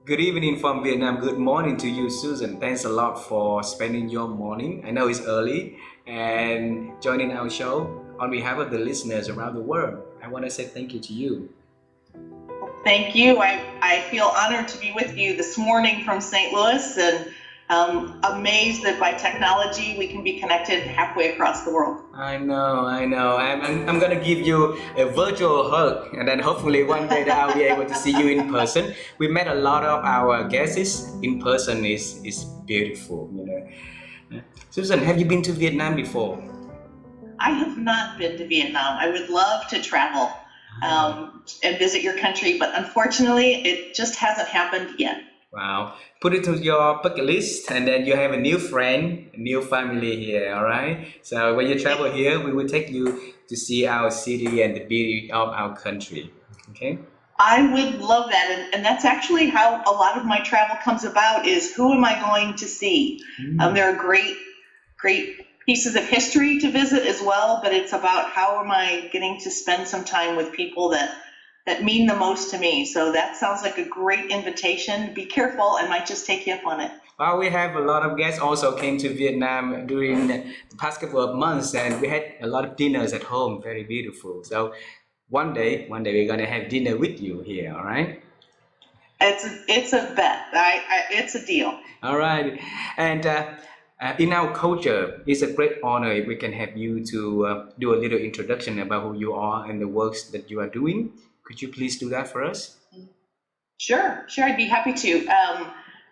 Good evening from Vietnam. Good morning to you, Susan. Thanks a lot for spending your morning. I know it's early and joining our show. On behalf of the listeners around the world, I want to say thank you to you. Thank you. I feel honored to be with you this morning from St. Louis, and amazed that by technology we can be connected halfway across the world. I know. I'm gonna give you a virtual hug, and then hopefully one day that I'll be able to see you in person. We met a lot of our guests in person. Is beautiful, you know. Susan, have you been to Vietnam before? I have not been to Vietnam. I would love to travel and visit your country, but unfortunately, it just hasn't happened yet. Wow. Put it to your bucket list, and then you have a new friend, a new family here, all right? So when you travel here, we will take you to see our city and the beauty of our country, okay? I would love that, and that's actually how a lot of my travel comes about, is who am I going to see? There are great pieces of history to visit as well, but it's about how am I getting to spend some time with people that mean the most to me. So that sounds like a great invitation. Be careful, I might just take you up on it. Well, we have a lot of guests also came to Vietnam during the past couple of months, and we had a lot of dinners at home, very beautiful. So one day we're gonna have dinner with you here, all right? It's a bet. It's a deal. All right, and in our culture, it's a great honor if we can have you to do a little introduction about who you are and the works that you are doing. Could you please do that for us? Sure, I'd be happy to.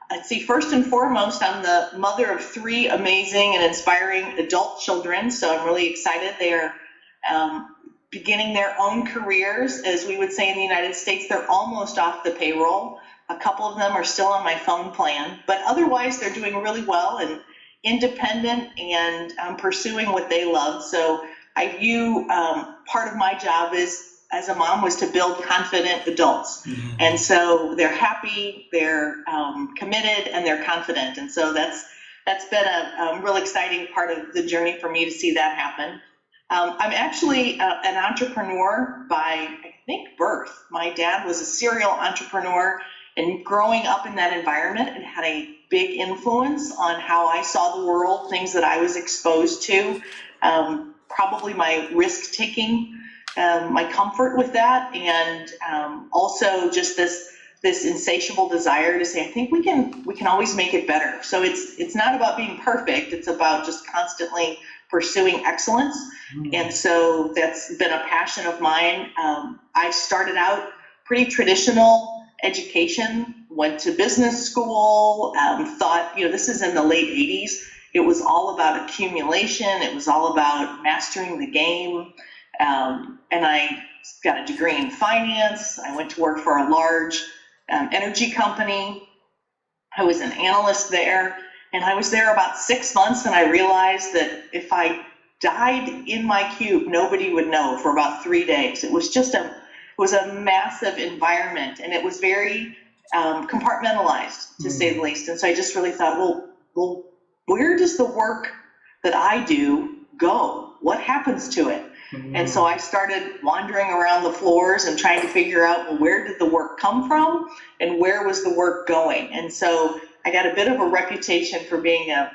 Let's see, first and foremost, I'm the mother of 3 amazing and inspiring adult children, so I'm really excited. They are beginning their own careers, as we would say in the United States. They're almost off the payroll. A couple of them are still on my phone plan, but otherwise they're doing really well and independent and pursuing what they love. So I view part of my job as a mom was to build confident adults. And so they're happy, they're committed, and they're confident. And so that's been a real exciting part of the journey for me to see that happen. I'm actually an entrepreneur by, I think, birth. My dad was a serial entrepreneur, and growing up in that environment, it had a big influence on how I saw the world, things that I was exposed to, probably my risk-taking, my comfort with that, and also just this insatiable desire to say, I think we can always make it better. So it's not about being perfect, it's about just constantly pursuing excellence. And so that's been a passion of mine. I started out pretty traditional education, went to business school, thought, this is in the late 80s. It was all about accumulation. It was all about mastering the game. And I got a degree in finance. I went to work for a large energy company. I was an analyst there, and I was there about 6 months, and I realized that if I died in my cube, nobody would know for about 3 days. It was just a massive environment, and it was very compartmentalized, to say the least. And so I just really thought, well, where does the work that I do go? What happens to it? And so I started wandering around the floors and trying to figure out, well, where did the work come from and where was the work going? And so I got a bit of a reputation for being a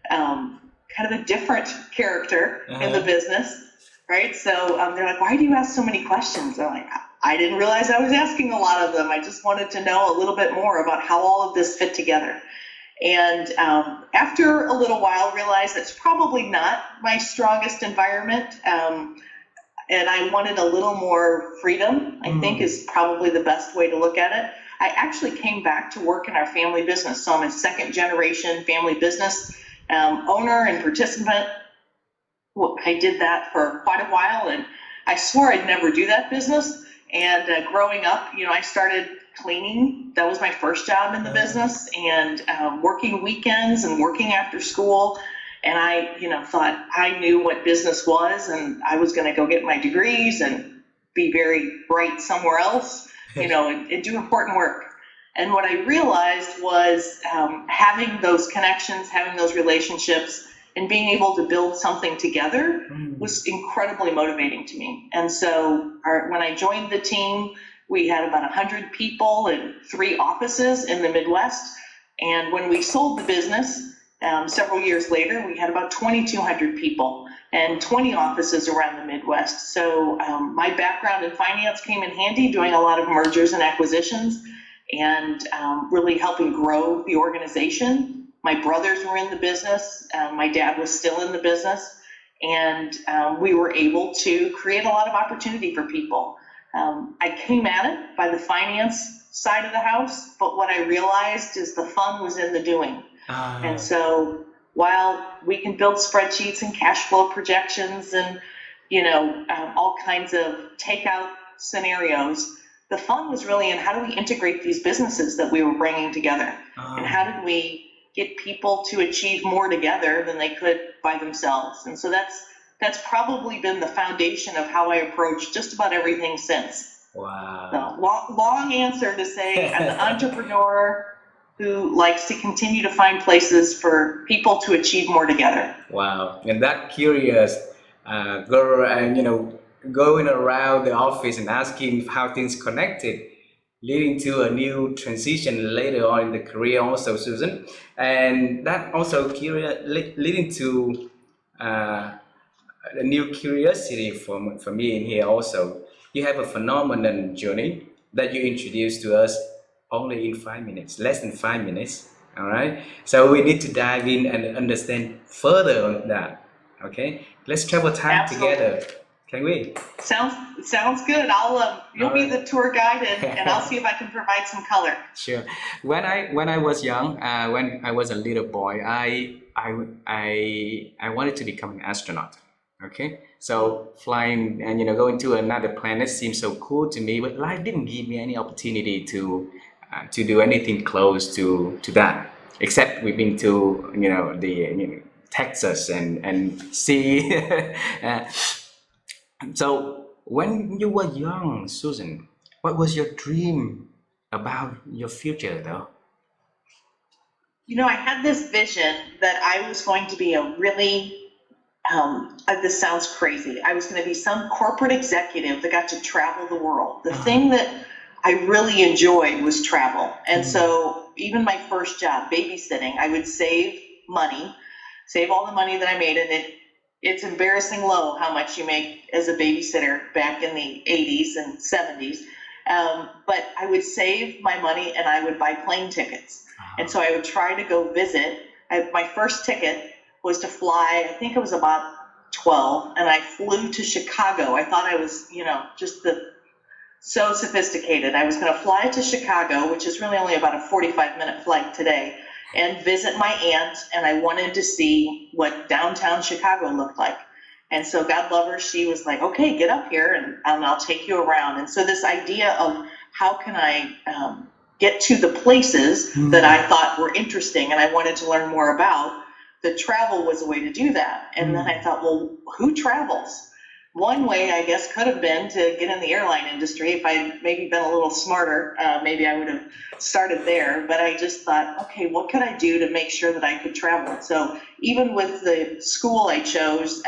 kind of a different character in the business, right? So they're like, why do you ask so many questions? I'm like, I didn't realize I was asking a lot of them. I just wanted to know a little bit more about how all of this fit together. And after a little while, realized that's probably not my strongest environment. And I wanted a little more freedom, I think is probably the best way to look at it. I actually came back to work in our family business. So I'm a 2nd generation family business owner and participant. I did that for quite a while, and I swore I'd never do that business. And growing up, I started cleaning. That was my first job in the business, and working weekends and working after school. And I, thought I knew what business was, and I was going to go get my degrees and be very bright somewhere else, and do important work. And what I realized was having those connections, having those relationships, and being able to build something together was incredibly motivating to me. And so when I joined the team, We had about 100 people and 3 offices in the Midwest. And when we sold the business several years later, we had about 2,200 people and 20 offices around the Midwest. So my background in finance came in handy, doing a lot of mergers and acquisitions and really helping grow the organization. My brothers were in the business. My dad was still in the business. And we were able to create a lot of opportunity for people. I came at it by the finance side of the house, but what I realized is the fun was in the doing. And so while we can build spreadsheets and cash flow projections and, all kinds of takeout scenarios, the fun was really in how do we integrate these businesses that we were bringing together? And how did we get people to achieve more together than they could by themselves? And so that's probably been the foundation of how I approach just about everything since. Wow. So long answer to say I'm an entrepreneur who likes to continue to find places for people to achieve more together. Wow. And that curious girl, and going around the office and asking how things connected, leading to a new transition later on in the career also, Susan. And that also leading to a new curiosity for me in here also. You have a phenomenal journey that you introduced to us only in 5 minutes, less than 5 minutes. All right. So we need to dive in and understand further on that. Okay. Let's travel time Absolutely. together. Can we? Sounds good. You'll be the tour guide, and I'll see if I can provide some color. Sure. When I was young, when I was a little boy, I wanted to become an astronaut. Okay, so flying and going to another planet seemed so cool to me, but life didn't give me any opportunity to do anything close to that. Except we've been to the Texas and see. So when you were young, Susan, what was your dream about your future, though? I had this vision that I was going to be a really this sounds crazy. I was going to be some corporate executive that got to travel the world. The thing that I really enjoyed was travel. And so even my first job, babysitting, I would save all the money that I made. And it's embarrassing low how much you make as a babysitter back in the 80s and 70s. But I would save my money and I would buy plane tickets. And so I would try to go visit. My first ticket was to fly, I think it was about 12, and I flew to Chicago. I thought I was, so sophisticated. I was going to fly to Chicago, which is really only about a 45-minute flight today, and visit my aunt, and I wanted to see what downtown Chicago looked like. And so God love her, she was like, okay, get up here, and I'll take you around. And so this idea of how can I get to the places that I thought were interesting and I wanted to learn more about, the travel was a way to do that. And then I thought, well, who travels? One way, I guess, could have been to get in the airline industry. If I'd maybe been a little smarter, maybe I would have started there. But I just thought, okay, what could I do to make sure that I could travel? So even with the school I chose,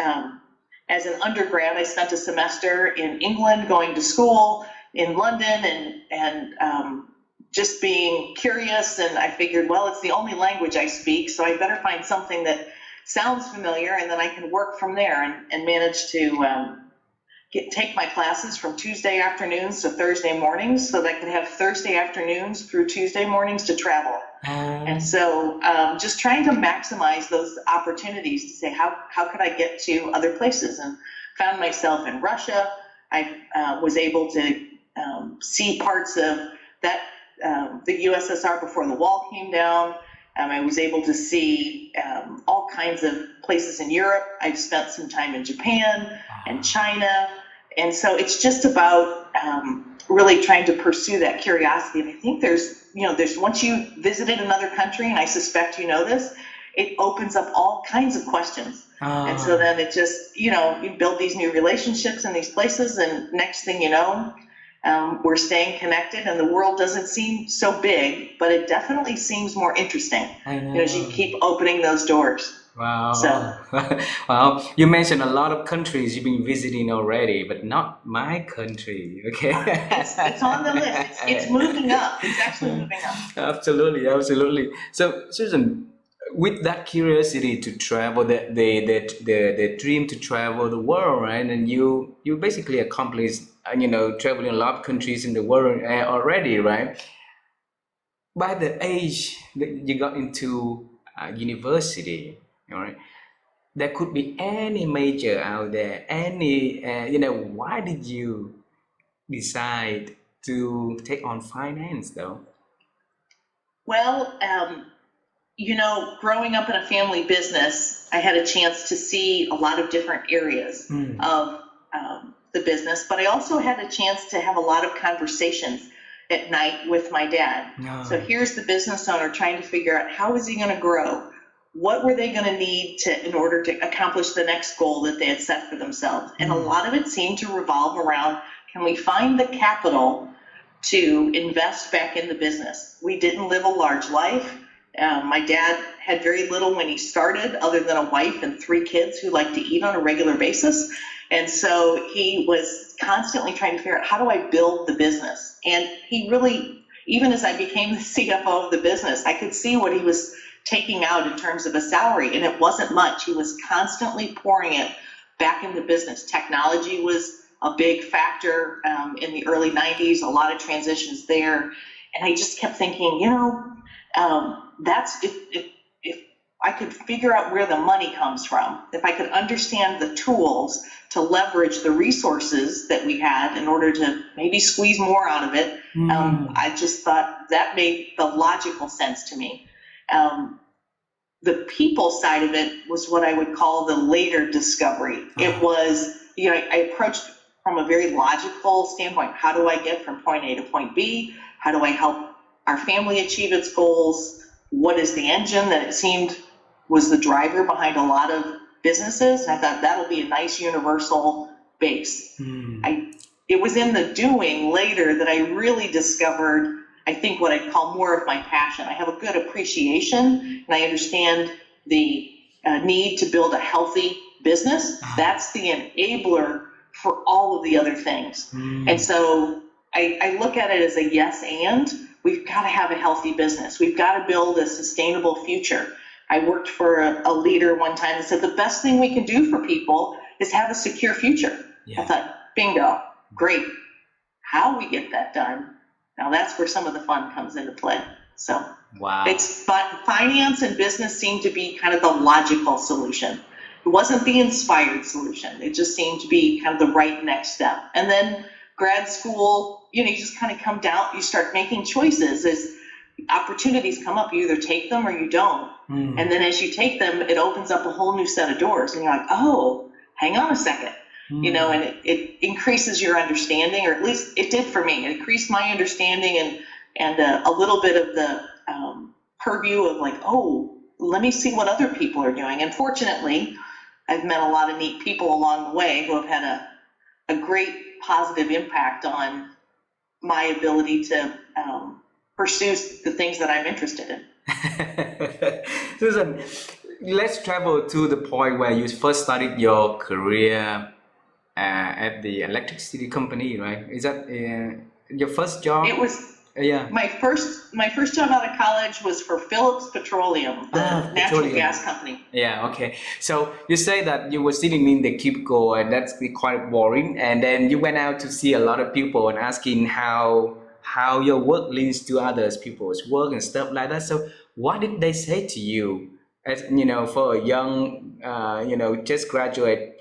as an undergrad, I spent a semester in England going to school in London and just being curious, and I figured, well, it's the only language I speak, so I better find something that sounds familiar, and then I can work from there and manage to take my classes from Tuesday afternoons to Thursday mornings so that I could have Thursday afternoons through Tuesday mornings to travel. And so just trying to maximize those opportunities to say, how could I get to other places? And found myself in Russia. I was able to see parts of that the USSR before the wall came down. I was able to see all kinds of places in Europe. I've spent some time in Japan and China. And so it's just about really trying to pursue that curiosity. And I think there's once you visited another country, and I suspect you know this, it opens up all kinds of questions. And so then it just, you build these new relationships in these places, and next thing you know, we're staying connected, and the world doesn't seem so big, but it definitely seems more interesting as you keep opening those doors. So Wow. Wow. You mentioned a lot of countries you've been visiting already, but not my country. Okay. it's on the list. It's moving up. It's actually moving up. Absolutely, absolutely. So, Susan, with that curiosity to travel, the dream to travel the world, right? And you basically accomplished, traveling a lot of countries in the world already, right? By the age that you got into university, all right, there could be any major out there, any, why did you decide to take on finance though? Well, growing up in a family business, I had a chance to see a lot of different areas Mm. of the business, but I also had a chance to have a lot of conversations at night with my dad. So No. here's the business owner trying to figure out how is he going to grow? What were they going to need in order to accomplish the next goal that they had set for themselves? And a lot of it seemed to revolve around, can we find the capital to invest back in the business? We didn't live a large life. My dad had very little when he started, other than a wife and 3 kids who like to eat on a regular basis. And so he was constantly trying to figure out, how do I build the business? And he really, even as I became the CFO of the business, I could see what he was taking out in terms of a salary, and it wasn't much. He was constantly pouring it back into business. Technology was a big factor in the early 90s, a lot of transitions there. And I just kept thinking, that's if I could figure out where the money comes from, if I could understand the tools to leverage the resources that we had in order to maybe squeeze more out of it, I just thought that made the logical sense to me. The people side of it was what I would call the later discovery. It was, I approached from a very logical standpoint. How do I get from point A to point B? How do I help our family achieve its goals? What is the engine that it seemed was the driver behind a lot of businesses? And I thought that'll be a nice universal base. It was in the doing later that I really discovered, I think, what I call more of my passion. I have a good appreciation, and I understand the need to build a healthy business. That's the enabler for all of the other things. And so I look at it as a yes and. We've got to have a healthy business. We've got to build a sustainable future. I worked for a leader one time that said the best thing we can do for people is have a secure future. Yeah. I thought, bingo, great. How we get that done, now that's where some of the fun comes into play. So wow. It's finance and business seemed to be kind of the logical solution. It wasn't the inspired solution. It just seemed to be kind of the right next step. And then grad school, you just kind of come down, you start making choices as opportunities come up. You either take them or you don't. And then as you take them, it opens up a whole new set of doors. And you're like, oh, hang on a second. And it increases your understanding, or at least it did for me. It increased my understanding and a little bit of the purview of like, oh, let me see what other people are doing. And fortunately, I've met a lot of neat people along the way who have had a great positive impact on my ability to pursue the things that I'm interested in. Susan, let's travel to the point where you first started your career at the electricity company, right? Is that your first job? It was. Yeah. My first job out of college was for Phillips Petroleum, the natural gas company. Yeah. Okay. So you say that you were sitting in the cubicle, and that's quite boring. And then you went out to see a lot of people and asking how your work links to others people's work and stuff like that. So what did they say to you? As for a young, just graduate,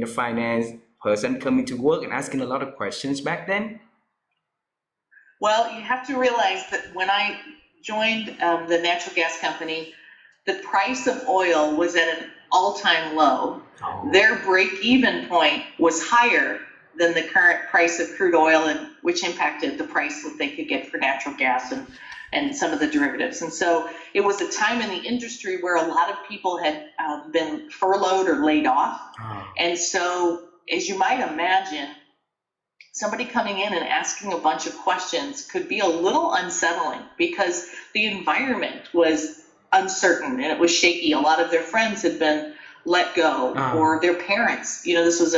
finance person coming to work and asking a lot of questions back then? Well, you have to realize that when I joined the natural gas company, the price of oil was at an all-time low. Their break-even point was higher than the current price of crude oil, and which impacted the price that they could get for natural gas and some of the derivatives. And so it was a time in the industry where a lot of people had been furloughed or laid off. And so, as you might imagine, somebody coming in and asking a bunch of questions could be a little unsettling because the environment was uncertain and it was shaky. A lot of their friends had been let go, or their parents. This was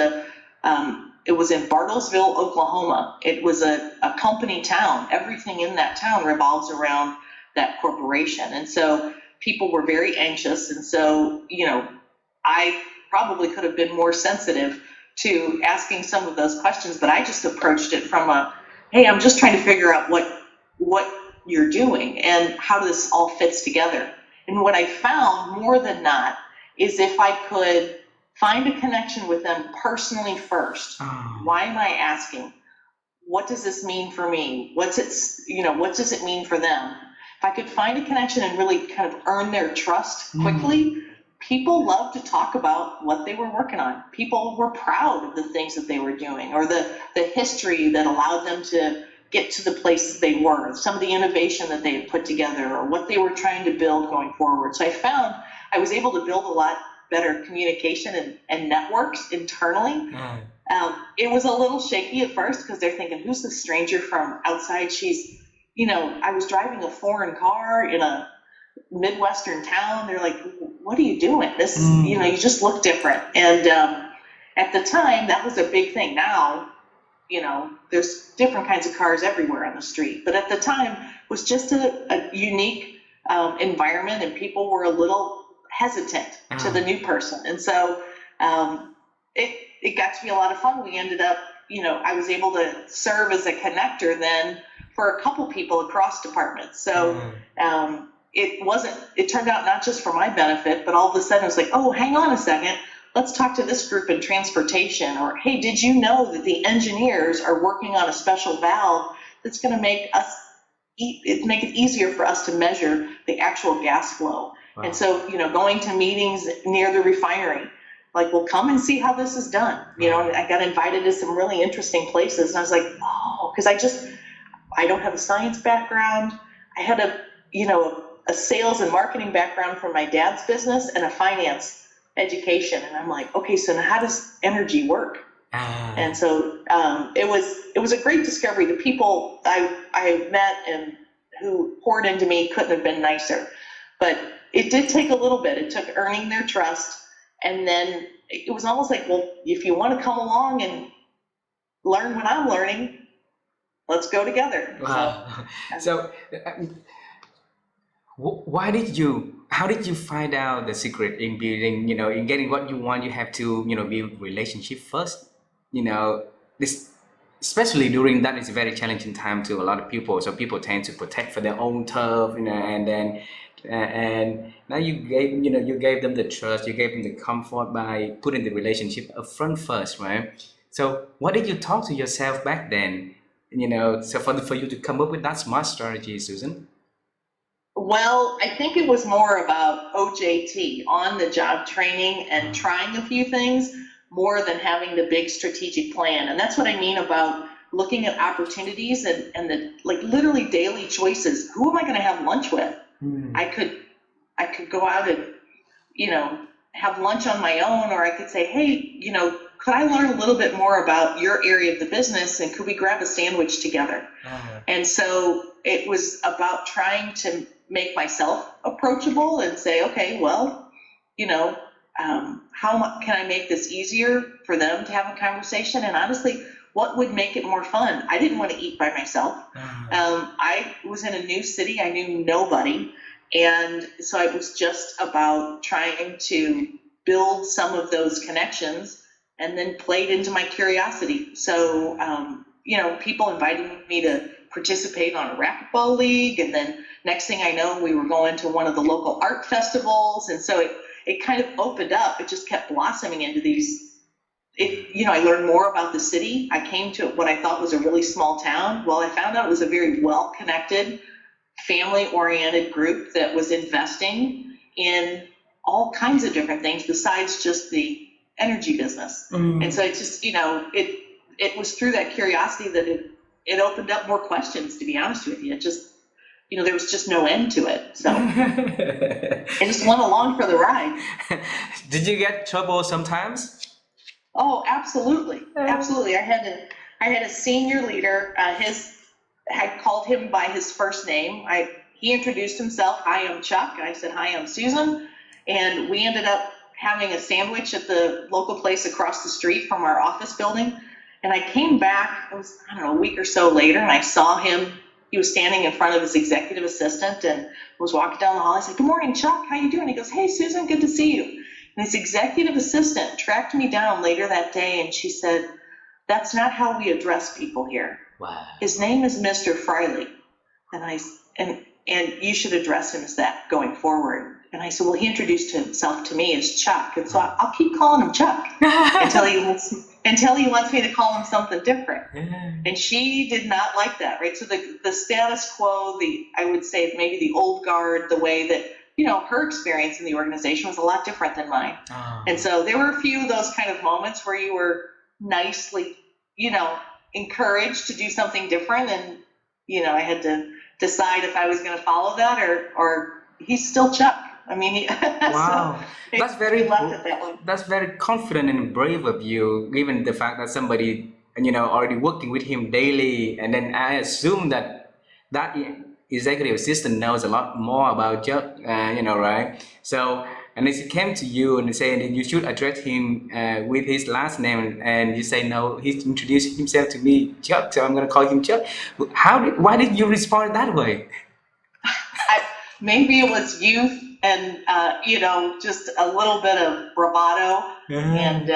it was in Bartlesville, Oklahoma. It was a company town. Everything in that town revolves around that corporation. And so people were very anxious. And so, I probably could have been more sensitive to asking some of those questions, but I just approached it from hey, I'm just trying to figure out what you're doing and how this all fits together. And what I found more than not is if I could find a connection with them personally first. Why am I asking? What does this mean for me? What does it mean for them? If I could find a connection and really kind of earn their trust quickly, people love to talk about what they were working on. People were proud of the things that they were doing, or the history that allowed them to get to the place they were, some of the innovation that they had put together, or what they were trying to build going forward. So I found I was able to build a lot better communication and networks internally. It was a little shaky at first because they're thinking, who's this stranger from outside? She's, I was driving a foreign car in a Midwestern town. They're like, what are you doing? This, you just look different. And at the time, that was a big thing. Now, there's different kinds of cars everywhere on the street. But at the time, it was just a unique environment, and people were a little hesitant to the new person. And so it got to be a lot of fun. We ended up, I was able to serve as a connector then for a couple people across departments. So it turned out not just for my benefit, but all of a sudden it was like, oh, hang on a second. Let's talk to this group in transportation. Or, hey, did you know that the engineers are working on a special valve that's going to make it easier for us to measure the actual gas flow? Wow. And so, going to meetings near the refinery, like, well, come and see how this is done. I got invited to some really interesting places, and I was like, oh, because I don't have a science background. I had a sales and marketing background from my dad's business and a finance education. And I'm like, okay, so now how does energy work? And so it was a great discovery. The people I met and who poured into me couldn't have been nicer. But it did take a little bit. It took earning their trust. And then it was almost like, well, if you want to come along and learn what I'm learning, let's go together. Wow. So how did you find out the secret in building, in getting what you want? You have to, build relationship first, this, especially during that is a very challenging time to a lot of people. So people tend to protect for their own turf, and then, and now you gave them the trust, you gave them the comfort by putting the relationship up front first, right? So what did you talk to yourself back then, so for you to come up with that smart strategy, Susan? Well, I think it was more about OJT, on the job training, and trying a few things more than having the big strategic plan. And that's what I mean about looking at opportunities and the literally daily choices. Who am I going to have lunch with? I could go out and, have lunch on my own, or I could say, hey, could I learn a little bit more about your area of the business, and could we grab a sandwich together? And so it was about trying to make myself approachable and say, okay, well, how can I make this easier for them to have a conversation? And honestly, what would make it more fun? I didn't want to eat by myself. I was in a new city. I knew nobody. And so it was just about trying to build some of those connections, and then played into my curiosity. So, people invited me to participate on a racquetball league. And then next thing I know, we were going to one of the local art festivals. And so it kind of opened up. It just kept blossoming into these, I learned more about the city. I came to what I thought was a really small town. Well, I found out it was a very well-connected, family-oriented group that was investing in all kinds of different things besides just the energy business. And so it just, it was through that curiosity that it opened up more questions, to be honest with you. It just, there was just no end to it. So I just went along for the ride. Did you get trouble sometimes? Oh, absolutely. Absolutely. I had a senior leader, had called him by his first name. he introduced himself. Hi, I'm Chuck. I said, hi, I'm Susan. And we ended up having a sandwich at the local place across the street from our office building. And I came back, it was, I don't know, a week or so later, and I saw him. He was standing in front of his executive assistant and was walking down the hall. I said, good morning, Chuck. How you doing? He goes, hey, Susan, good to see you. And his executive assistant tracked me down later that day, and she said, that's not how we address people here. Wow. His name is Mr. Friley, and you should address him as that going forward. And I said, well, he introduced himself to me as Chuck, and so I'll keep calling him Chuck until he wants me to call him something different. And she did not like that, right? So the status quo, I would say maybe the old guard, the way that, her experience in the organization was a lot different than mine. Oh. And so there were a few of those kind of moments where you were nicely, encouraged to do something different. And, I had to decide if I was going to follow that or he's still Chuck. I mean, wow, so that's very left it that way. That's very confident and brave of you, given the fact that somebody already working with him daily, and then I assume that executive assistant knows a lot more about Chuck, right? So, and as he came to you and saying that you should address him with his last name, and you say no, he introduced himself to me, Chuck, so I'm going to call him Chuck. Why did you respond that way? Maybe it was youth and, just a little bit of bravado. And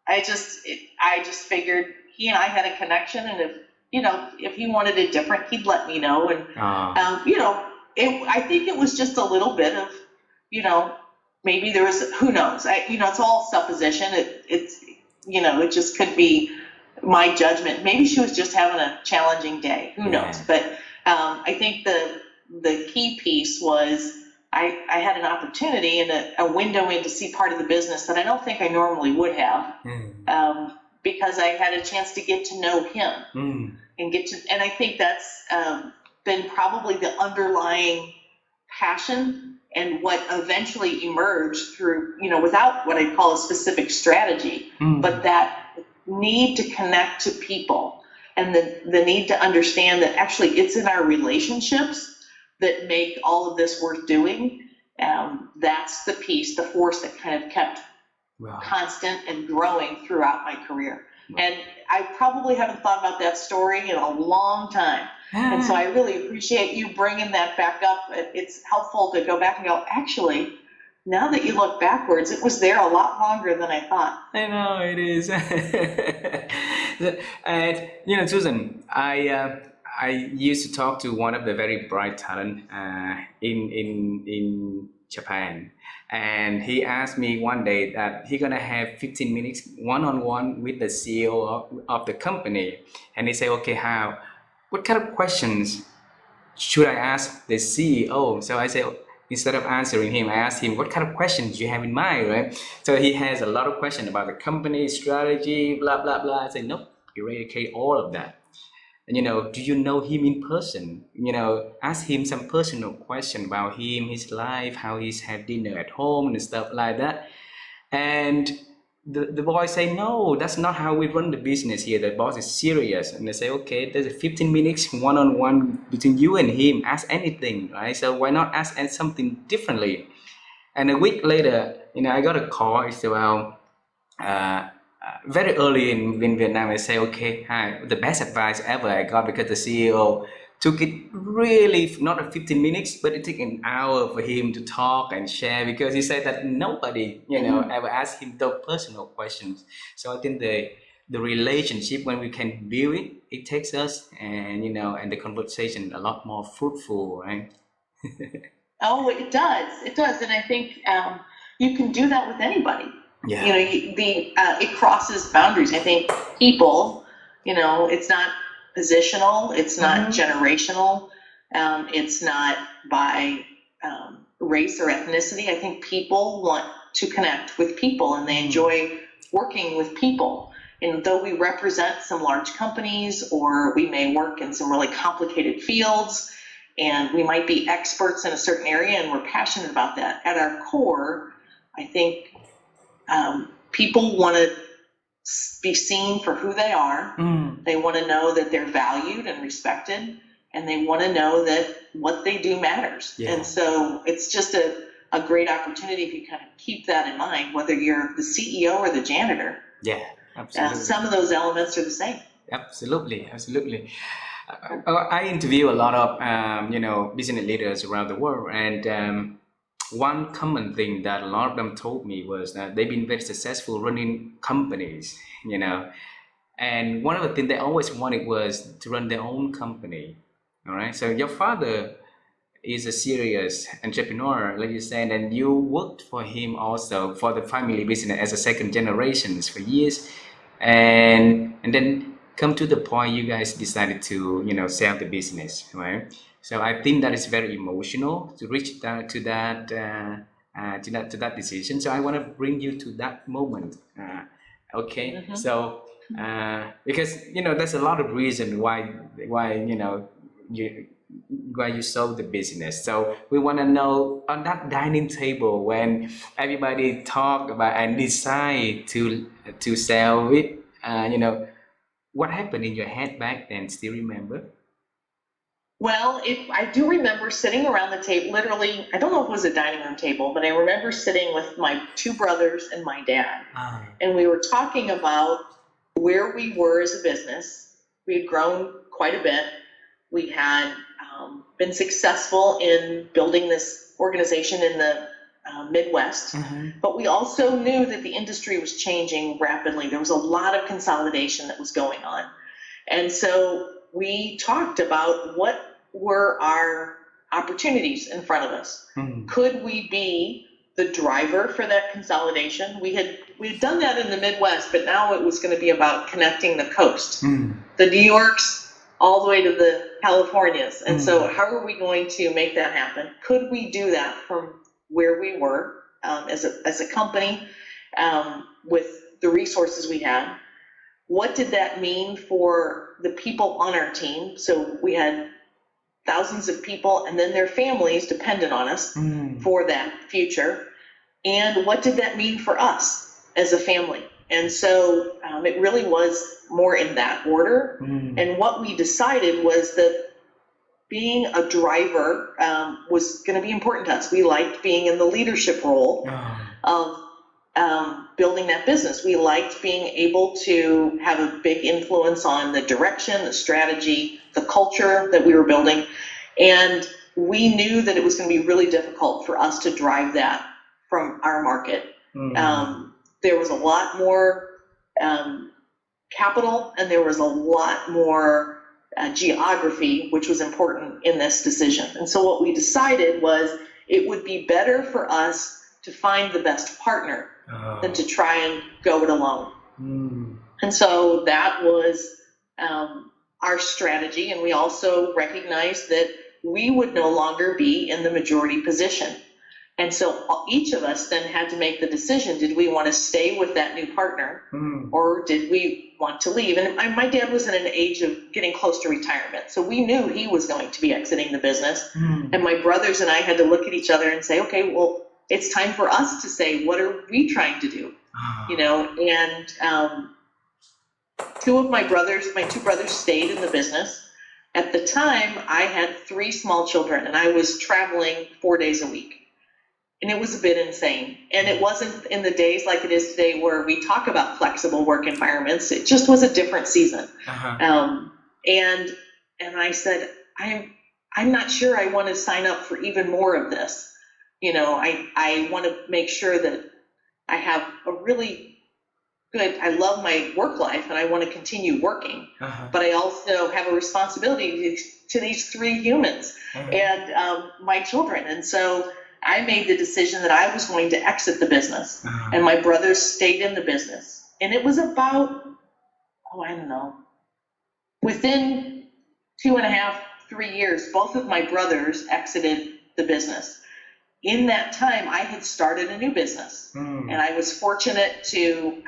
I just figured he and I had a connection, and if he wanted it different, he'd let me know. And, I think it was just a little bit of, maybe there was, who knows? It's all supposition. It just could be my judgment. Maybe she was just having a challenging day. Who knows? But I think the key piece was I had an opportunity and a window in to see part of the business that I don't think I normally would have, because I had a chance to get to know him and I think that's been probably the underlying passion and what eventually emerged through, without what I'd call a specific strategy, but that need to connect to people and the need to understand that actually it's in our relationships that make all of this worth doing. That's the piece, the force that kind of kept constant and growing throughout my career. And I probably haven't thought about that story in a long time. And so I really appreciate you bringing that back up. It's helpful to go back and go, actually, now that you look backwards, it was there a lot longer than I thought. I know it is. And Susan, I used to talk to one of the very bright talent in Japan, and he asked me one day that he's gonna have 15 minutes one-on-one with the CEO of the company, and he said, okay, what kind of questions should I ask the CEO? So I said, instead of answering him, I asked him, what kind of questions you have in mind, right? So he has a lot of questions about the company strategy, blah blah blah. I said, nope, eradicate all of that. And do you know him in person? Ask him some personal question about him, his life, how he's had dinner at home and stuff like that. And the boy say, no, that's not how we run the business here. The boss is serious. And they say, okay, there's a 15 minutes one-on-one between you and him. Ask anything, right? So why not ask something differently? And a week later, I got a call. It's about very early in Vietnam. I say, okay, hi, the best advice ever I got, because the CEO took it really not a 15 minutes, but it took an hour for him to talk and share, because he said that nobody, ever asked him those personal questions. So I think the relationship, when we can build it, it takes us and and the conversation a lot more fruitful, right? Oh, it does, and I think you can do that with anybody. Yeah. It crosses boundaries. I think people, it's not positional, it's not generational, it's not by race or ethnicity. I think people want to connect with people, and they enjoy working with people. And though we represent some large companies, or we may work in some really complicated fields, and we might be experts in a certain area, and we're passionate about that, at our core, I think people want to be seen for who they are. They want to know that they're valued and respected. and they want to know that what they do matters. Yeah. And so it's just a great opportunity if you kind of keep that in mind, whether you're the CEO or the janitor. Yeah, absolutely. Some of those elements are the same. Absolutely. I interview a lot of business leaders around the world, and one common thing that a lot of them told me was that they've been very successful running companies, and one of the things they always wanted was to run their own company. All right, so your father is a serious entrepreneur, like you said, and you worked for him also for the family business as a second generations for years, and then come to the point you guys decided to sell the business, right? So I think that is very emotional to reach to that decision. So I want to bring you to that moment. Okay, so because there's a lot of reason why you why you sold the business. So we want to know, on that dining table when everybody talk about and decide to sell it, what happened in your head back then? Still remember? Well, I do remember sitting around the table, literally, I don't know if it was a dining room table, but I remember sitting with my two brothers and my dad. And we were talking about where we were as a business. We had grown quite a bit. We had been successful in building this organization in the Midwest, but we also knew that the industry was changing rapidly. There was a lot of consolidation that was going on. And so we talked about what were our opportunities in front of us. Could we be the driver for that consolidation? We had done that in the Midwest, but now it was going to be about connecting the coast, the New Yorks, all the way to the Californias. And so how are we going to make that happen? Could we do that from where we were as a company with the resources we had? What did that mean for the people on our team? So we had thousands of people and then their families dependent on us for that future. And what did that mean for us as a family? And so it really was more in that order. And what we decided was that being a driver was going to be important to us. We liked being in the leadership role of building that business. We liked being able to have a big influence on the direction, the strategy, the culture that we were building. And we knew that it was going to be really difficult for us to drive that from our market. There was a lot more capital, and there was a lot more geography, which was important in this decision. And so what we decided was it would be better for us to find the best partner than to try and go it alone. And so that was our strategy. And we also recognized that we would no longer be in the majority position. And so each of us then had to make the decision, did we want to stay with that new partner or did we want to leave? And my dad was in an age of getting close to retirement. So we knew he was going to be exiting the business. And my brothers and I had to look at each other and say, okay, well, it's time for us to say, what are we trying to do? And my two brothers stayed in the business. At the time, I had 3 small children and I was traveling 4 days a week. And it was a bit insane. And it wasn't in the days like it is today where we talk about flexible work environments. It just was a different season. And I said, I'm not sure I want to sign up for even more of this. I want to make sure that I have a really good, I love my work life and I want to continue working, but I also have a responsibility to these 3 humans and my children. And so I made the decision that I was going to exit the business and my brothers stayed in the business. And it was about, within 2.5, 3 years, both of my brothers exited the business. In that time, I had started a new business and I was fortunate to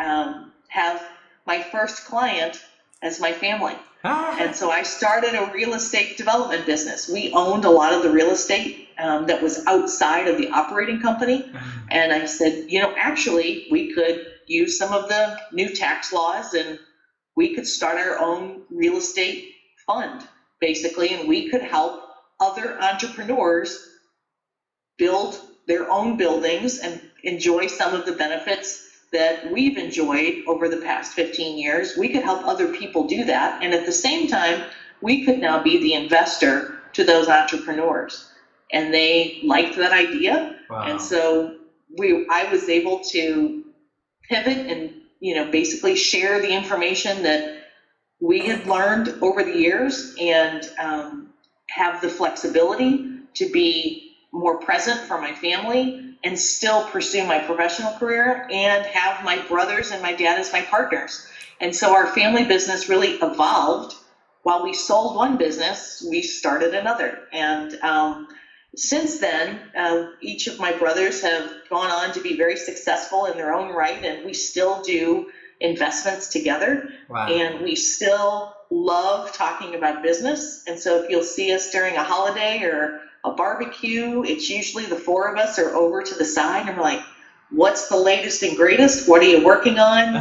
have my first client as my family. And so I started a real estate development business. We owned a lot of the real estate that was outside of the operating company. And I said, actually, we could use some of the new tax laws and we could start our own real estate fund basically, and we could help other entrepreneurs build their own buildings and enjoy some of the benefits that we've enjoyed over the past 15 years. We could help other people do that. And at the same time, we could now be the investor to those entrepreneurs. And they liked that idea. Wow. And so I was able to pivot and, basically share the information that we had learned over the years and have the flexibility to be more present for my family and still pursue my professional career and have my brothers and my dad as my partners. And so our family business really evolved. While we sold one business, we started another. And since then, each of my brothers have gone on to be very successful in their own right, and we still do investments together. Wow. And we still love talking about business. And so if you'll see us during a holiday or a barbecue, it's usually the four of us are over to the side and we're like, what's the latest and greatest? What are you working on?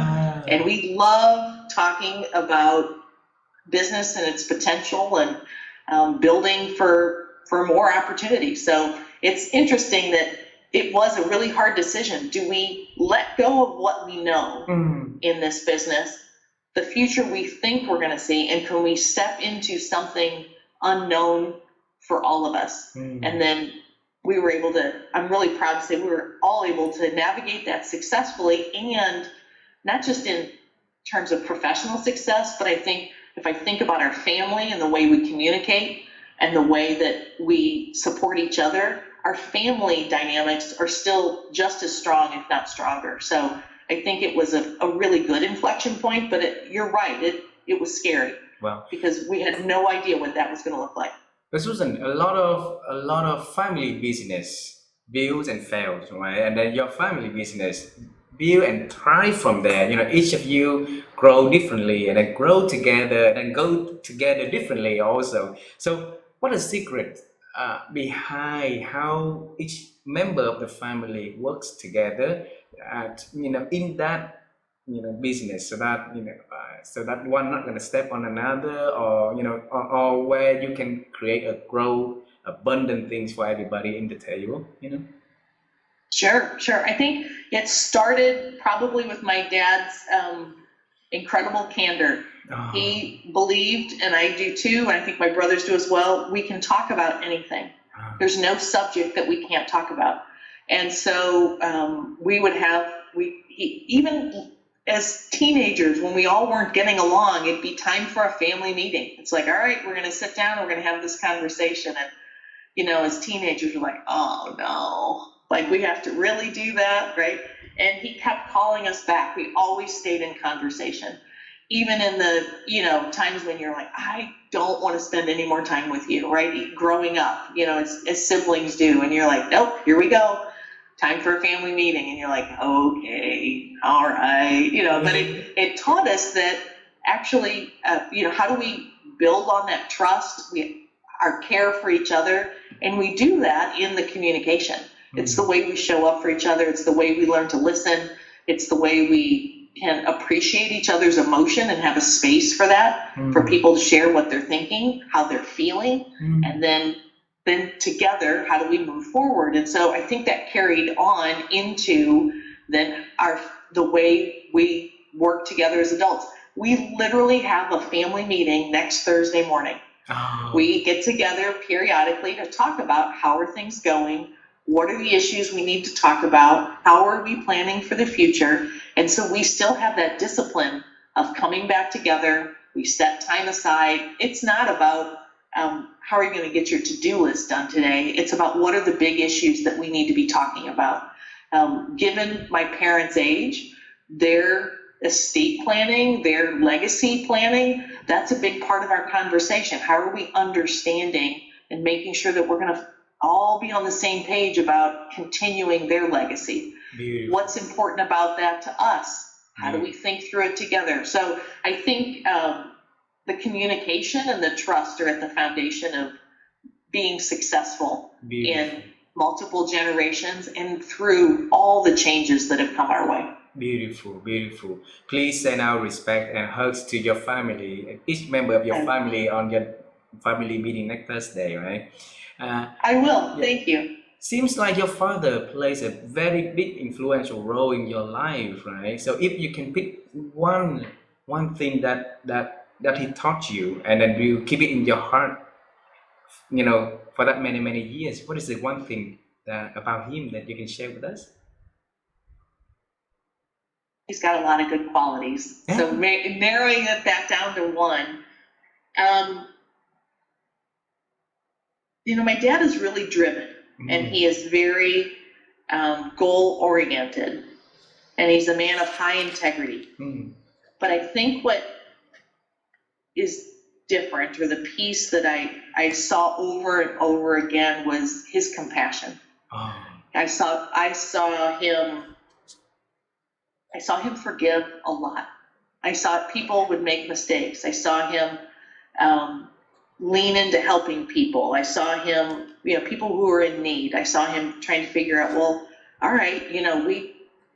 And we love talking about business and its potential and building for more opportunity. So it's interesting that it was a really hard decision. Do we let go of what we know in this business, the future we think we're going to see, and can we step into something unknown for all of us? And then we were able to, I'm really proud to say we were all able to navigate that successfully, and not just in terms of professional success, but I think if I think about our family and the way we communicate and the way that we support each other, our family dynamics are still just as strong, if not stronger. So I think it was a really good inflection point, but you're right, it was scary. Wow. Because we had no idea what that was going to look like. But Susan, a lot of family business builds and fails, right? And then your family business build and thrive from there. Each of you grow differently and then grow together and then go together differently also. So what is the secret behind how each member of the family works together in that business, so that one not going to step on another, or where you can create a grow abundant things for everybody in the table. Sure. I think it started probably with my dad's incredible candor. He believed, and I do too, and I think my brothers do as well, we can talk about anything. There's no subject that we can't talk about. And so even as teenagers, when we all weren't getting along, it'd be time for a family meeting. It's like, all right, we're going to sit down, we're going to have this conversation. And, as teenagers, we're like, oh no, like we have to really do that, right? And he kept calling us back. We always stayed in conversation. Even in the, times when you're like, I don't want to spend any more time with you, right? Growing up, as siblings do. And you're like, nope, here we go. Time for a family meeting. And you're like, okay, all right. But it taught us that actually, how do we build on that trust, our care for each other? And we do that in the communication. It's the way we show up for each other. It's the way we learn to listen. It's the way we can appreciate each other's emotion and have a space for that, for people to share what they're thinking, how they're feeling, and then together, how do we move forward? And so I think that carried on into then the way we work together as adults. We literally have a family meeting next Thursday morning. We get together periodically to talk about how are things going, what are the issues we need to talk about, how are we planning for the future. And so we still have that discipline of coming back together. We set time aside. It's not about how are you going to get your to-do list done today. It's about what are the big issues that we need to be talking about. Given my parents' age, their estate planning, their legacy planning, that's a big part of our conversation. How are we understanding and making sure that we're going to all be on the same page about continuing their legacy? Beautiful. What's important about that to us? How do we think through it together? So I think the communication and the trust are at the foundation of being successful in multiple generations and through all the changes that have come our way. Beautiful. Please send our respect and hugs to your family, each member of your family on your family meeting next Thursday, right? I will. Yeah. Thank you. Seems like your father plays a very big influential role in your life, right? So if you can pick one thing that he taught you, and then you keep it in your heart, for that many years, what is the one thing that about him that you can share with us? He's got a lot of good qualities. So narrowing it that down to one, um, my dad is really driven, and he is very goal oriented, and he's a man of high integrity. But I think what is different, or the piece that I saw over and over again, was his compassion. I saw him forgive a lot. I saw people would make mistakes. I saw him lean into helping people. I saw him, people who were in need. I saw him trying to figure out, well, all right,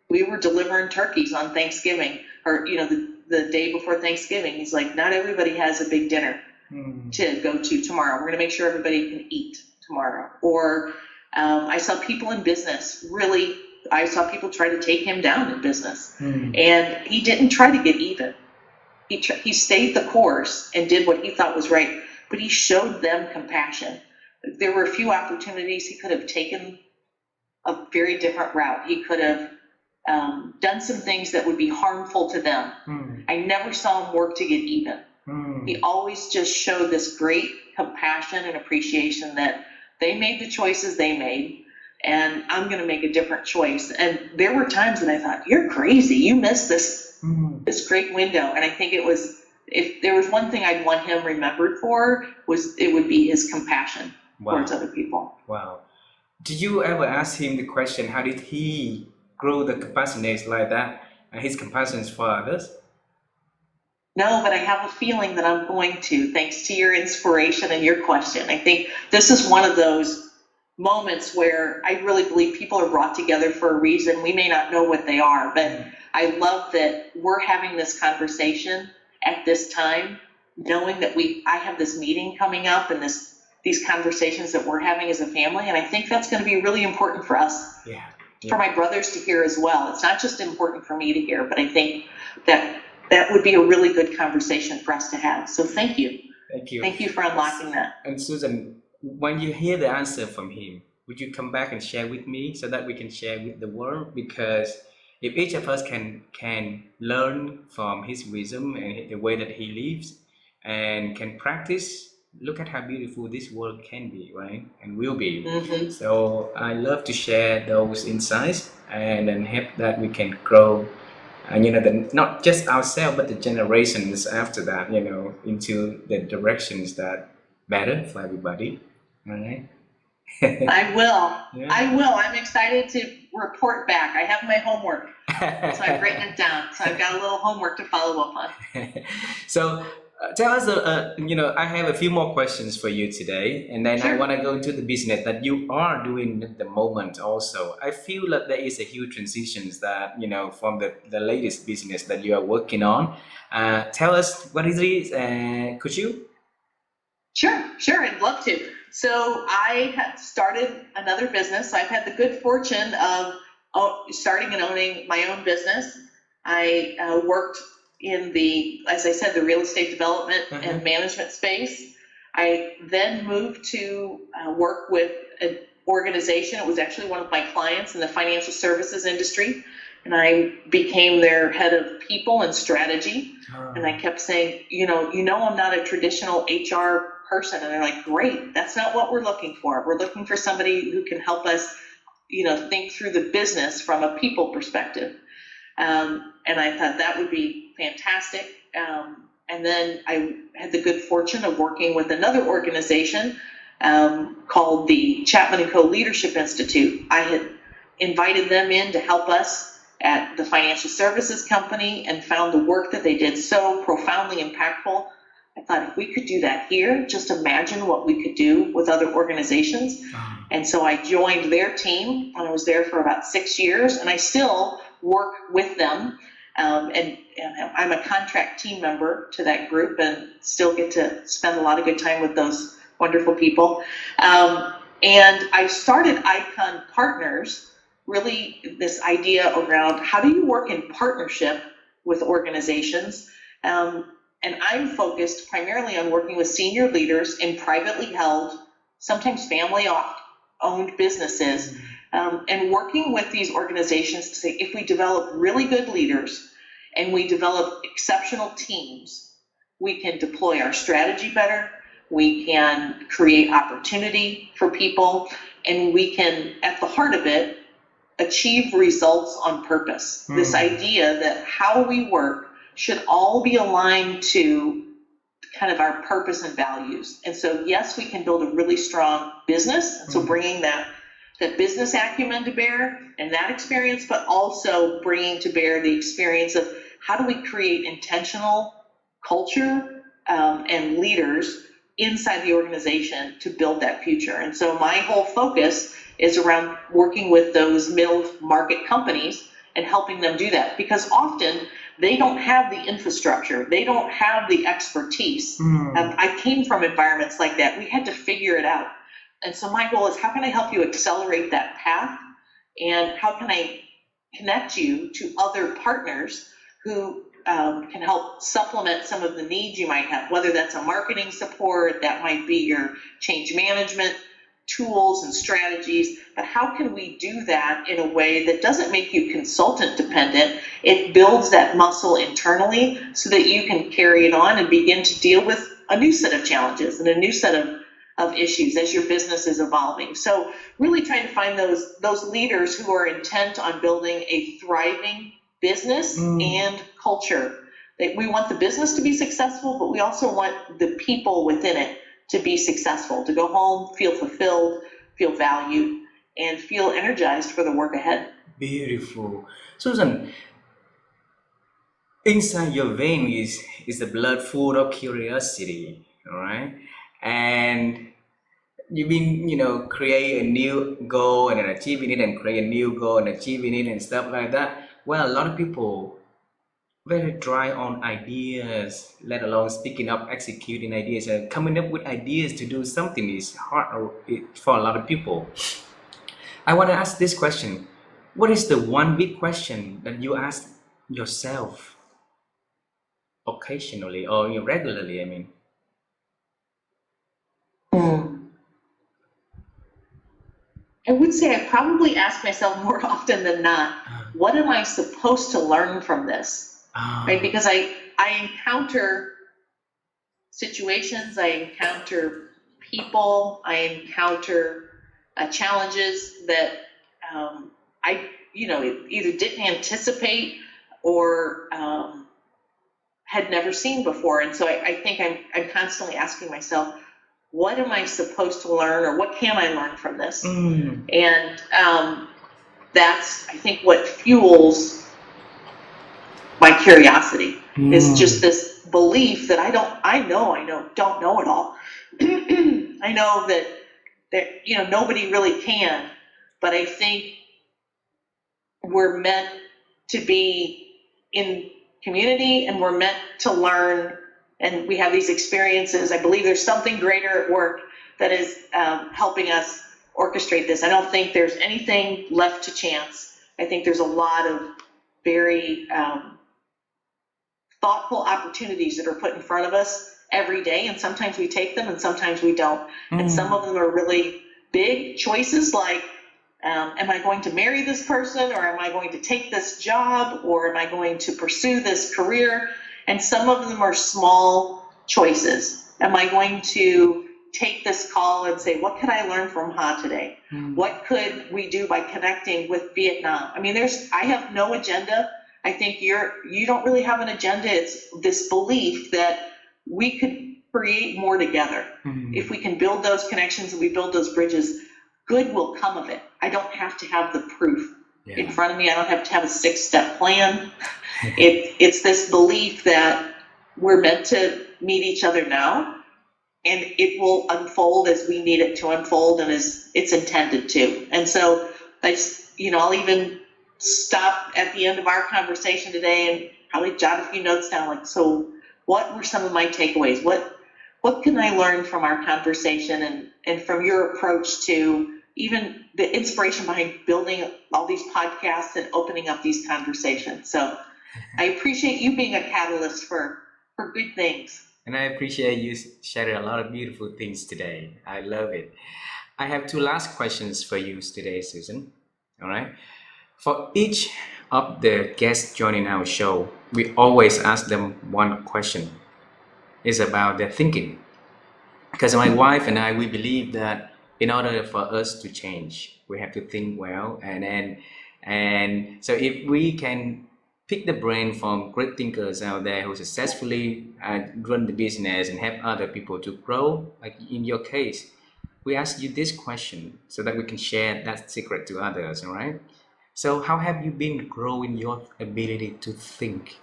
we were delivering turkeys on Thanksgiving, or the day before Thanksgiving. He's like, not everybody has a big dinner to go to tomorrow. We're going to make sure everybody can eat tomorrow. Or I saw people in business I saw people try to take him down in business, and he didn't try to get even. He stayed the course and did what he thought was right, but he showed them compassion. There were a few opportunities he could have taken a very different route. He could have done some things that would be harmful to them. I never saw him work to get even. He always just showed this great compassion and appreciation that they made the choices they made, and I'm going to make a different choice. And there were times when I thought, you're crazy. You missed this great window. And I think if there was one thing I'd want him remembered for, it would be his compassion towards other people. Wow. Did you ever ask him the question, how did he grow the capacity like that, and his compassion for others? No, but I have a feeling that I'm going to, thanks to your inspiration and your question. I think this is one of those moments where I really believe people are brought together for a reason. We may not know what they are, but I love that we're having this conversation at this time, knowing that I have this meeting coming up, and these conversations that we're having as a family, and I think that's going to be really important for us. For my brothers to hear as well. It's not just important for me to hear, but I think that would be a really good conversation for us to have. So thank you. Thank you. Thank you for unlocking that. And Susan, when you hear the answer from him, would you come back and share with me so that we can share with the world? Because if each of us can learn from his wisdom and the way that he lives, and can practice, look at how beautiful this world can be, right? And will be. So I love to share those insights, and then hope that we can grow, and not just ourselves, but the generations after that, into the directions that better for everybody. All right. I will. Yeah. I will. I'm excited to report back. I have my homework, so I've written it down. So I've got a little homework to follow up on. So tell us, I have a few more questions for you today, and then I want to go into the business that you are doing at the moment also. I feel that there is a huge transition that, from the latest business that you are working on. Tell us what it is, could you? Sure, I'd love to. So I have started another business. I've had the good fortune of starting and owning my own business. I worked in as I said, the real estate development and management space. I then moved to work with an organization. It was actually one of my clients in the financial services industry, and I became their head of people and strategy. And I kept saying, I'm not a traditional HR person. And they're like, great, that's not what we're looking for. We're looking for somebody who can help us, think through the business from a people perspective. And I thought that would be fantastic. And then I had the good fortune of working with another organization called the Chapman & Co. Leadership Institute. I had invited them in to help us at the financial services company, and found the work that they did so profoundly impactful. I thought, if we could do that here, just imagine what we could do with other organizations. And so I joined their team, and I was there for about 6 years, and I still work with them. And I'm a contract team member to that group and still get to spend a lot of good time with those wonderful people. And I started Eicon Partners, really this idea around how do you work in partnership with organizations. And I'm focused primarily on working with senior leaders in privately held, sometimes family-owned businesses, and working with these organizations to say, if we develop really good leaders and we develop exceptional teams, we can deploy our strategy better, we can create opportunity for people, and we can, at the heart of it, achieve results on purpose. This idea that how we work should all be aligned to kind of our purpose and values. And so, yes, we can build a really strong business. And so bringing that business acumen to bear and that experience, but also bringing to bear the experience of how do we create intentional culture and leaders inside the organization to build that future. And so my whole focus is around working with those middle market companies and helping them do that, because often they don't have the infrastructure, they don't have the expertise. I came from environments like that. We had to figure it out. And so my goal is, how can I help you accelerate that path? And how can I connect you to other partners who can help supplement some of the needs you might have, whether that's a marketing support, that might be your change management tools and strategies, but how can we do that in a way that doesn't make you consultant dependent? It builds that muscle internally so that you can carry it on and begin to deal with a new set of challenges and a new set of issues as your business is evolving. So really trying to find those leaders who are intent on building a thriving business and culture. We want the business to be successful, but we also want the people within it to be successful, to go home, feel fulfilled, feel valued, and feel energized for the work ahead. Beautiful. Susan, inside your vein is the blood full of curiosity, all right? And you've been, create a new goal and then achieving it and create a new goal and achieving it and stuff like that. Well, a lot of people very dry on ideas, let alone speaking up, executing ideas, and coming up with ideas to do something is hard for a lot of people. I want to ask this question. What is the one big question that you ask yourself occasionally or regularly, I mean? I would say I probably ask myself more often than not, what am I supposed to learn from this? Right? Because I encounter situations, I encounter people, I encounter challenges that I either didn't anticipate or had never seen before. And so I think I'm constantly asking myself, what am I supposed to learn, or what can I learn from this? And that's, I think, what fuels my curiosity, is just this belief that I don't know it all. I know that nobody really can, but I think we're meant to be in community and we're meant to learn, and we have these experiences. I believe there's something greater at work that is helping us orchestrate this. I don't think there's anything left to chance. I think there's a lot of very thoughtful opportunities that are put in front of us every day, and sometimes we take them and sometimes we don't. And some of them are really big choices, like am I going to marry this person, or am I going to take this job, or am I going to pursue this career? And some of them are small choices. Am I going to take this call and say, what could I learn from Ha today? What could we do by connecting with Vietnam? I mean, I have no agenda. I think you don't really have an agenda. It's this belief that we could create more together. If we can build those connections and we build those bridges, good will come of it. I don't have to have the proof in front of me. I don't have to have a 6-step plan. It's this belief that we're meant to meet each other now, and it will unfold as we need it to unfold and as it's intended to. And so I'll even stop at the end of our conversation today and probably jot a few notes down, like, so what were some of my takeaways? What can I learn from our conversation and from your approach to even the inspiration behind building all these podcasts and opening up these conversations? So I appreciate you being a catalyst for good things. And I appreciate you sharing a lot of beautiful things today. I love it. I have two last questions for you today, Susan. All right. For each of the guests joining our show, we always ask them one question. It's about their thinking. Because my wife and I, we believe that in order for us to change, we have to think well, and so if we can pick the brain from great thinkers out there who successfully run the business and help other people to grow, like in your case, we ask you this question so that we can share that secret to others. All right. So, how have you been growing your ability to think?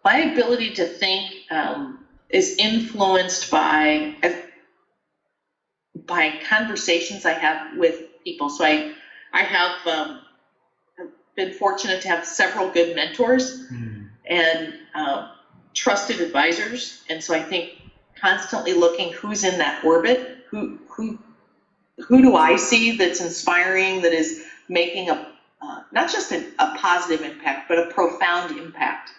My ability to think is influenced by conversations I have with people. So I have been fortunate to have several good mentors and trusted advisors, and so I think constantly looking who's in that orbit, who do I see that's inspiring, that is making not just a positive impact, but a profound impact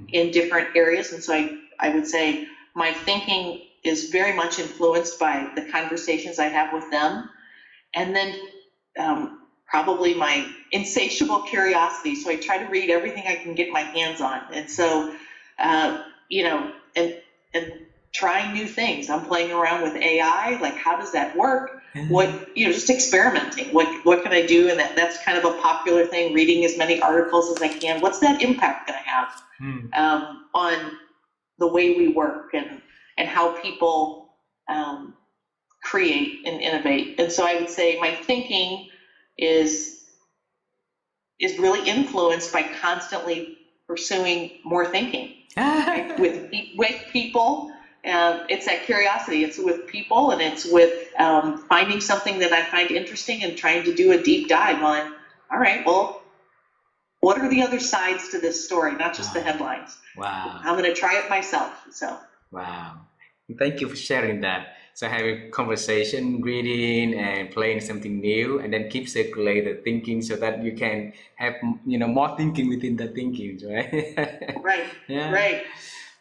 in different areas. And so I would say my thinking is very much influenced by the conversations I have with them. And then probably my insatiable curiosity. So I try to read everything I can get my hands on. And so, and trying new things. I'm playing around with AI, like how does that work? Just experimenting. What can I do? And that's kind of a popular thing, reading as many articles as I can. What's that impact going to have on the way we work and how people create and innovate? And so I would say my thinking is really influenced by constantly pursuing more thinking, right? with people. It's that curiosity. It's with people, and it's with finding something that I find interesting and trying to do a deep dive on. All right, well, what are the other sides to this story? Not just the headlines. Wow. I'm going to try it myself. So. Wow. Thank you for sharing that. So having conversation, reading, and playing something new, and then keep circulate the thinking so that you can have more thinking within the thinking, right? Right. Yeah. Right.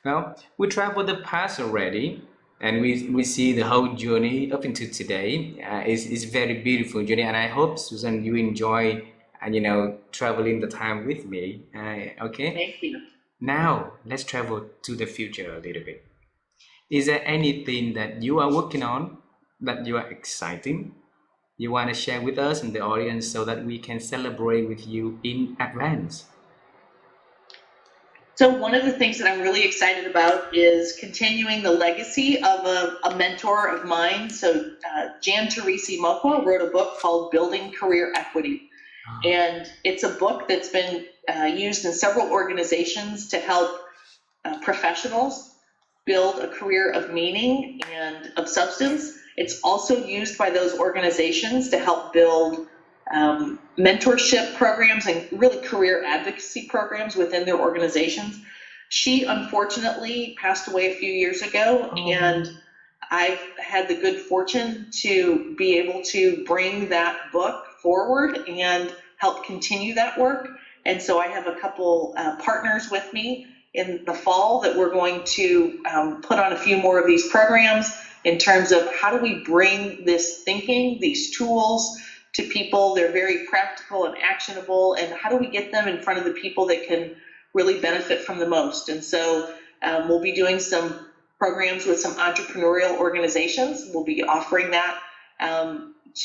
Well, we traveled the past already, and we see the whole journey up into today. It's very beautiful journey, and I hope, Susan, you enjoy traveling the time with me. Okay. Thank you. Now let's travel to the future a little bit. Is there anything that you are working on that you are exciting? You want to share with us and the audience so that we can celebrate with you in advance? So one of the things that I'm really excited about is continuing the legacy of a mentor of mine. So Jan Teresi Mokwa wrote a book called Building Career Equity. And it's a book that's been used in several organizations to help professionals build a career of meaning and of substance. It's also used by those organizations to help build mentorship programs and really career advocacy programs within their organizations. She unfortunately passed away a few years ago, and I've had the good fortune to be able to bring that book forward and help continue that work. And so I have a couple partners with me in the fall that we're going to put on a few more of these programs in terms of how do we bring this thinking, these tools to people. They're very practical and actionable, and how do we get them in front of the people that can really benefit from the most? And so we'll be doing some programs with some entrepreneurial organizations. We'll be offering that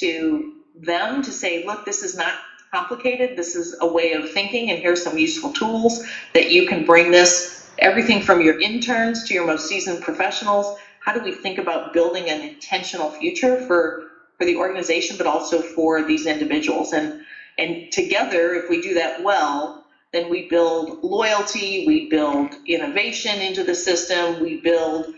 to them to say, look, this is not complicated. This is a way of thinking, and here's some useful tools that you can bring this, everything from your interns to your most seasoned professionals. How do we think about building an intentional future for the organization, but also for these individuals? And together, if we do that well, then we build loyalty, we build innovation into the system, we build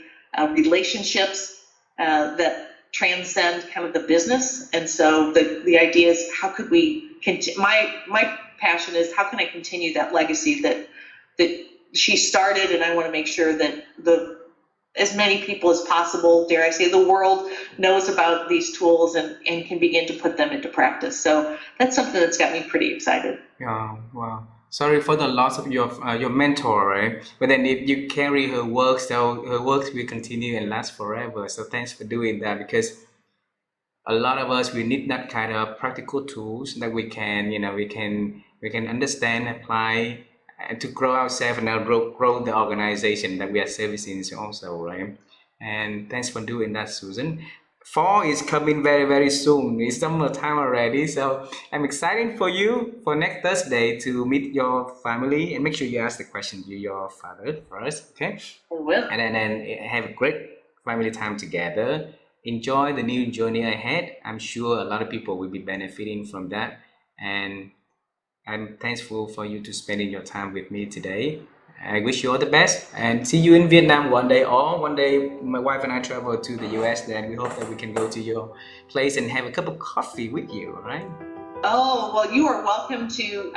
relationships that transcend kind of the business. And so the idea is, how could we my passion is, how can I continue that legacy that she started, and I want to make sure that as many people as possible, dare I say, the world knows about these tools and can begin to put them into practice. So that's something that's got me pretty excited. Yeah, wow. Sorry for the loss of your mentor, right? But then if you carry her work, so her works will continue and last forever. So thanks for doing that, because a lot of us, we need that kind of practical tools that we can, we can understand, apply, and to grow ourselves and now grow the organization that we are servicing also, right? And thanks for doing that, Susan. Fall is coming very, very soon. It's summertime already, so I'm excited for you for next Thursday to meet your family, and make sure you ask the question to your father first, okay? I will. And then have a great family time together. Enjoy the new journey ahead. I'm sure a lot of people will be benefiting from that, and I'm thankful for you to spending your time with me today. I wish you all the best and see you in Vietnam one day, or one day my wife and I travel to the US, then we hope that we can go to your place and have a cup of coffee with you, right? Oh, well, you are welcome to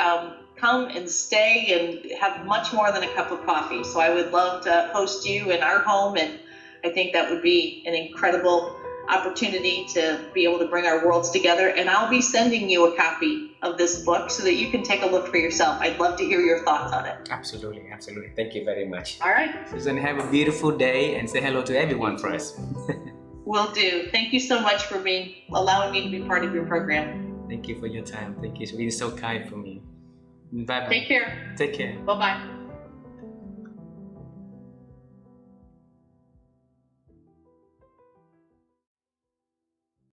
come and stay and have much more than a cup of coffee. So I would love to host you in our home, and I think that would be an incredible opportunity to be able to bring our worlds together. And I'll be sending you a copy of this book so that you can take a look for yourself. I'd love to hear your thoughts on it. Absolutely, absolutely. Thank you very much. All right. Susan, have a beautiful day and say hello to everyone for us. Will do. Thank you so much for allowing me to be part of your program. Thank you for your time. Thank you for being so kind for me. Bye bye. Take care. Take care. Bye-bye.